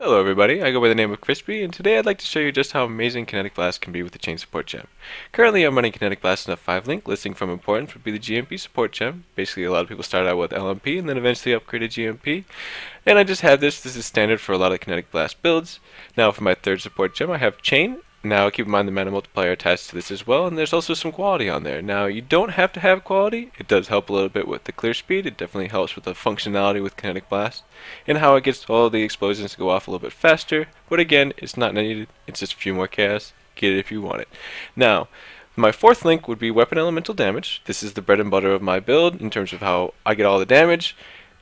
Hello everybody, I go by the name of Crispy, and today I'd like to show you just how amazing Kinetic Blast can be with the Chain Support Gem. Currently I'm running Kinetic Blast in a 5 link, listing from importance would be the GMP Support Gem. Basically a lot of people start out with LMP and then eventually upgrade to GMP. And I just have this is standard for a lot of Kinetic Blast builds. Now for my third Support Gem I have Chain. Now keep in mind the mana multiplier attached to this as well, and there's also some quality on there. Now you don't have to have quality, it does help a little bit with the clear speed, it definitely helps with the functionality with Kinetic Blast, and how it gets all the explosions to go off a little bit faster, but again, it's not needed, it's just a few more chaos, get it if you want it. Now, my fourth link would be Weapon Elemental Damage. This is the bread and butter of my build in terms of how I get all the damage.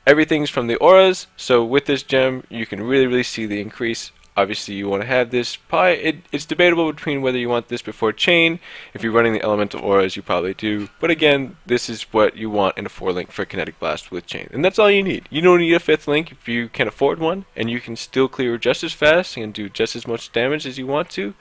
Everything's from the auras, so with this gem you can really see the increase. Obviously you want to have this, probably it's debatable between whether you want this before Chain. If you're running the elemental auras you probably do, but again this is what you want in a 4 link for Kinetic Blast with Chain, and that's all you need. You don't need a 5th link if you can afford one, and you can still clear just as fast and do just as much damage as you want to.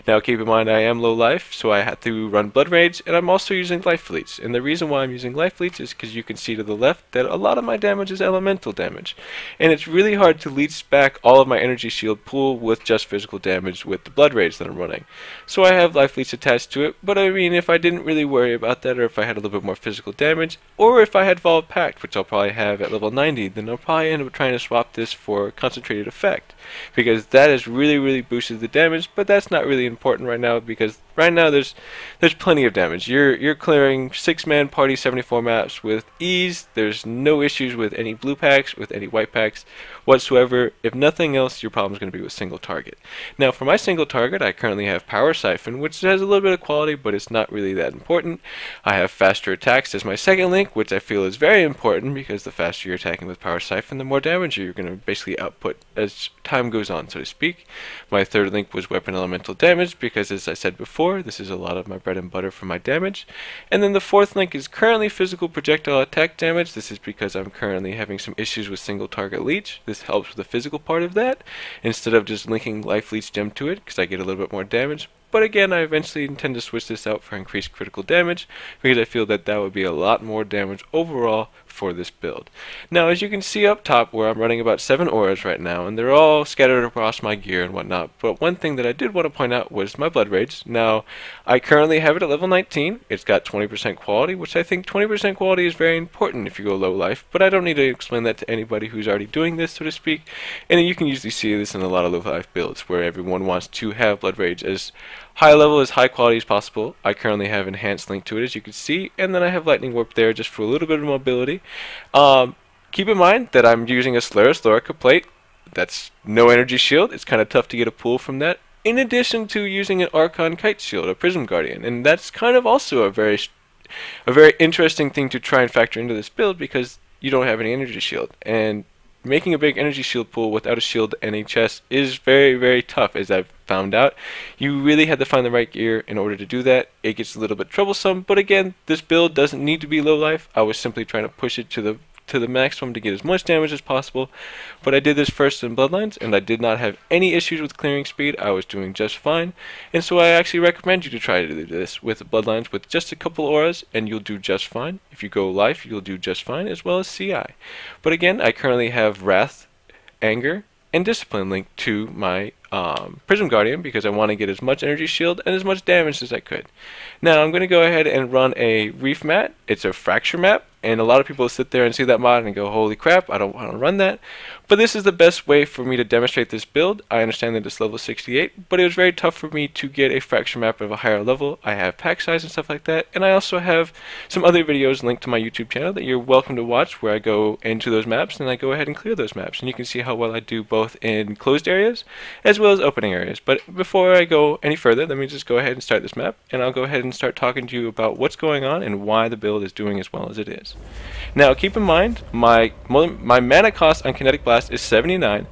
Now keep in mind I am low life, so I had to run Blood Raids, and I'm also using Life Fleets, and the reason why I'm using Life Fleets is because you can see to the left that a lot of my damage is elemental damage, and it's really hard to leech back all of my energy shield pool with just physical damage with the blood raids that I'm running. So I have life leech attached to it, but I mean if I didn't really worry about that, or if I had a little bit more physical damage, or if I had Vault Pact, which I'll probably have at level 90, then I'll probably end up trying to swap this for concentrated effect, because that has really boosted the damage, but that's not really important right now, because right now there's plenty of damage. You're clearing 6-man party 74 maps with ease. There's no issues with any blue packs, with any white packs whatsoever. If nothing else, your problem is going to be with single target. Now for my single target, I currently have Power Siphon, which has a little bit of quality, but it's not really that important. I have Faster Attacks as my second link, which I feel is very important, because the faster you're attacking with Power Siphon, the more damage you're going to basically output as time goes on, so to speak. My third link was Weapon Elemental Damage, because as I said before, this is a lot of my bread and butter for my damage. And then the fourth link is currently Physical Projectile Attack Damage. This is because I'm currently having some issues with single target leech. This helps with the physical part of that, instead of just linking Life Leech Gem to it, because I get a little bit more damage. But again, I eventually intend to switch this out for increased critical damage, because I feel that that would be a lot more damage overall for this build. Now as you can see up top, where I'm running about 7 auras right now, and they're all scattered across my gear and whatnot, but one thing that I did want to point out was my Blood Rage. Now I currently have it at level 19, it's got 20% quality, which I think 20% quality is very important if you go low life, but I don't need to explain that to anybody who's already doing this, so to speak. And you can usually see this in a lot of low life builds, where everyone wants to have Blood Rage as high level, as high quality as possible. I currently have Enhanced link to it, as you can see, and then I have Lightning Warp there just for a little bit of mobility. Keep in mind that I'm using a Solaris Lorica plate. That's no energy shield. It's kind of tough to get a pull from that, in addition to using an Archon Kite Shield, a Prism Guardian, and that's kind of also a very interesting thing to try and factor into this build, because you don't have any energy shield, and making a big energy shield pool without a shield and a chest is very tough, as I've found out. You really had to find the right gear in order to do that. It gets a little bit troublesome, but again, this build doesn't need to be low life. I was simply trying to push it to the maximum to get as much damage as possible, but I did this first in Bloodlines, and I did not have any issues with clearing speed. I was doing just fine, and so I actually recommend you to try to do this with Bloodlines with just a couple auras, and you'll do just fine. If you go life, you'll do just fine, as well as CI. But again, I currently have Wrath, Anger, and Discipline linked to my Prism Guardian, because I want to get as much energy shield and as much damage as I could. Now I'm going to go ahead and run a Reef Mat. It's a Fracture map, and a lot of people sit there and see that mod and go, holy crap, I don't want to run that. But this is the best way for me to demonstrate this build. I understand that it's level 68, but it was very tough for me to get a Fracture map of a higher level. I have pack size and stuff like that, and I also have some other videos linked to my YouTube channel that you're welcome to watch, where I go into those maps and I go ahead and clear those maps, and you can see how well I do both in closed areas as well as opening areas. But before I go any further, let me just go ahead and start this map, and I'll go ahead and start talking to you about what's going on and why the build is doing as well as it is. Now keep in mind, my mana cost on Kinetic Blast is 79,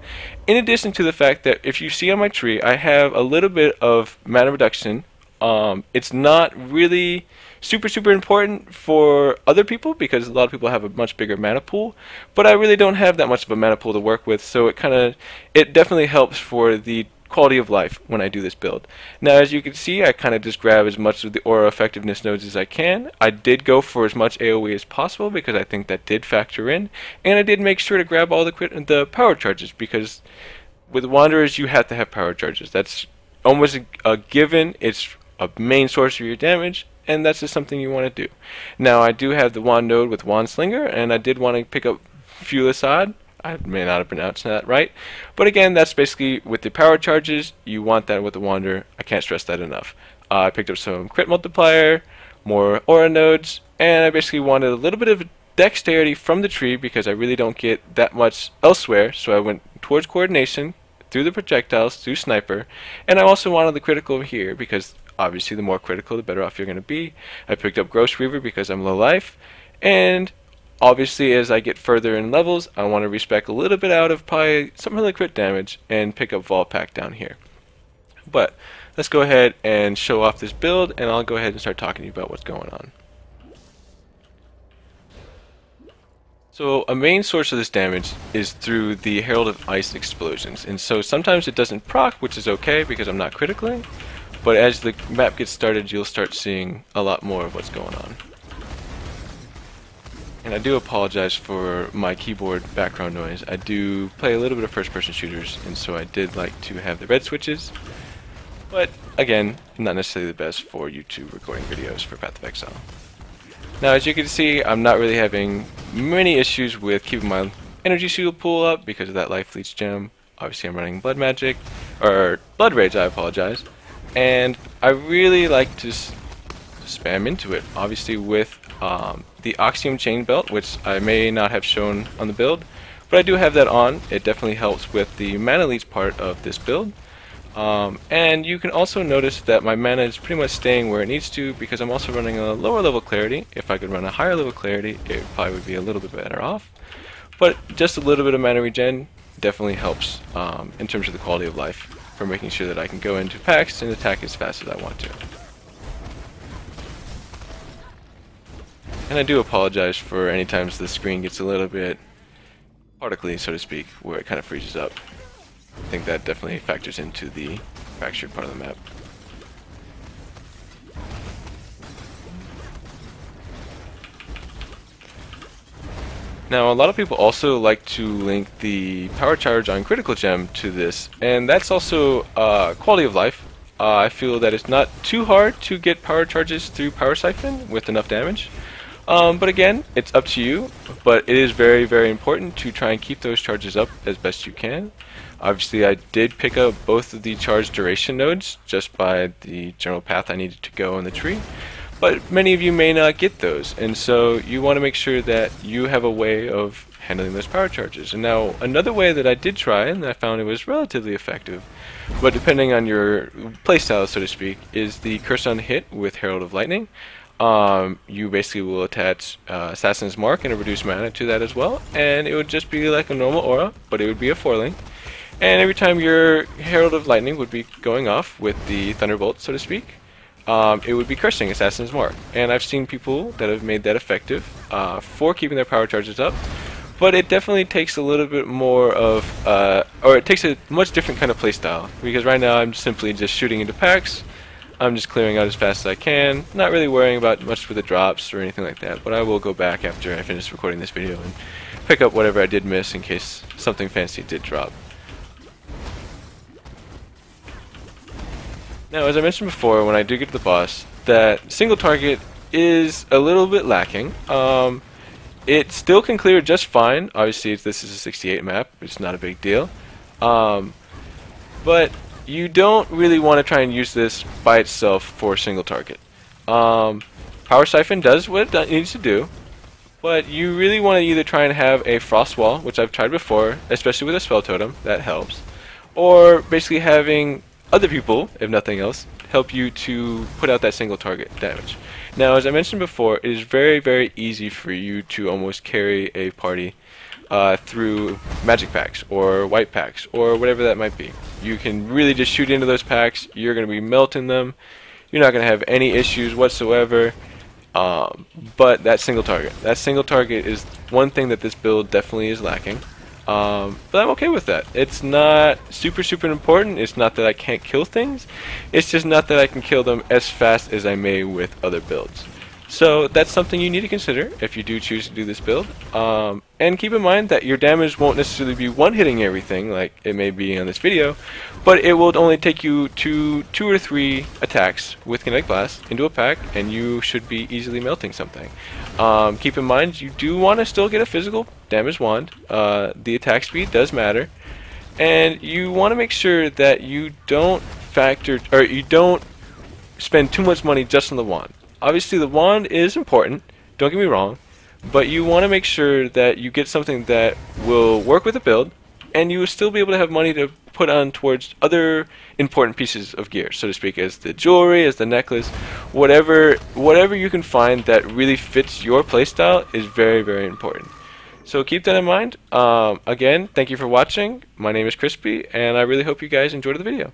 in addition to the fact that if you see on my tree, I have a little bit of mana reduction. It's not really super important for other people, because a lot of people have a much bigger mana pool, but I really don't have that much of a mana pool to work with, so it definitely helps for the quality of life when I do this build. Now as you can see, I kind of just grab as much of the aura effectiveness nodes as I can. I did go for as much AoE as possible, because I think that did factor in, and I did make sure to grab all the power charges, because with Wanderers, you have to have power charges. That's almost a given. It's a main source of your damage, and that's just something you want to do. Now, I do have the Wand node with Wand Slinger, and I did want to pick up Fulisad. I may not have pronounced that right, but again, that's basically with the power charges. You want that with the Wander. I can't stress that enough. I picked up some crit multiplier, more aura nodes, and I basically wanted a little bit of dexterity from the tree because I really don't get that much elsewhere, so I went towards coordination, through the projectiles, through sniper, and I also wanted the critical over here because obviously the more critical the better off you're going to be. I picked up Gross Reaver because I'm low life, and obviously as I get further in levels I want to respec a little bit out of probably some of the crit damage and pick up Volpack down here. But let's go ahead and show off this build, and I'll go ahead and start talking to you about what's going on. So a main source of this damage is through the Herald of Ice explosions, and so sometimes it doesn't proc, which is okay because I'm not critically, but as the map gets started you'll start seeing a lot more of what's going on. And I do apologize for my keyboard background noise. I do play a little bit of first-person shooters, and so I did like to have the red switches, but again, not necessarily the best for YouTube recording videos for Path of Exile. Now, as you can see, I'm not really having many issues with keeping my energy shield pool up because of that Life Leech gem. Obviously, I'm running Blood Magic, or Blood Rage, I apologize. And I really like to spam into it, obviously with the Oxium Chain Belt, which I may not have shown on the build, but I do have that on. It definitely helps with the Mana Leech part of this build. And you can also notice that my mana is pretty much staying where it needs to because I'm also running a lower level clarity. If I could run a higher level clarity, it probably would be a little bit better off. But just a little bit of mana regen definitely helps in terms of the quality of life for making sure that I can go into packs and attack as fast as I want to. And I do apologize for any times the screen gets a little bit particly, so to speak, where it kind of freezes up. I think that definitely factors into the fractured part of the map. Now, a lot of people also like to link the power charge on critical gem to this, and that's also quality of life. I feel that it's not too hard to get power charges through Power Siphon with enough damage. But again, it's up to you, but it is very, very important to try and keep those charges up as best you can. Obviously, I did pick up both of the charge duration nodes just by the general path I needed to go in the tree, but many of you may not get those, and so you want to make sure that you have a way of handling those power charges. And now, another way that I did try, and I found it was relatively effective, but depending on your playstyle, so to speak, is the Curse on Hit with Herald of Lightning. You basically will attach Assassin's Mark and a reduced mana to that as well, and it would just be like a normal aura, but it would be a 4-link. And every time your Herald of Lightning would be going off with the Thunderbolt, so to speak, it would be cursing Assassin's Mark. And I've seen people that have made that effective for keeping their power charges up, but it definitely takes a little bit more of, or it takes a much different kind of playstyle, because right now I'm simply just shooting into packs. I'm just clearing out as fast as I can, not really worrying about much with the drops or anything like that, but I will go back after I finish recording this video and pick up whatever I did miss in case something fancy did drop. Now, as I mentioned before, when I do get to the boss, that single target is a little bit lacking. It still can clear just fine. Obviously, this is a 68 map. It's not a big deal. But you don't really want to try and use this by itself for a single target. Power Siphon does what it needs to do, but you really want to either try and have a Frost Wall, which I've tried before, especially with a Spell Totem, that helps, or basically having other people, if nothing else, help you to put out that single target damage. Now, as I mentioned before, it is very, very easy for you to almost carry a party through magic packs or white packs or whatever that might be. You can really just shoot into those packs. You're going to be melting them. You're not going to have any issues whatsoever. But that single target is one thing that this build definitely is lacking. But I'm okay with that. It's not super important. It's not that I can't kill things. It's just not that I can kill them as fast as I may with other builds. So that's something you need to consider if you do choose to do this build. And keep in mind that your damage won't necessarily be one-hitting everything like it may be on this video, but it will only take you to 2 or 3 attacks with Kinetic Blast into a pack, and you should be easily melting something. Keep in mind you do want to still get a physical damage wand. The attack speed does matter, and you want to make sure that you don't spend too much money just on the wand. Obviously the wand is important, don't get me wrong, but you want to make sure that you get something that will work with the build, and you will still be able to have money to put on towards other important pieces of gear, so to speak, as the jewelry, as the necklace, whatever you can find that really fits your playstyle is very, very important. So keep that in mind. Again, thank you for watching. My name is Crispy, and I really hope you guys enjoyed the video.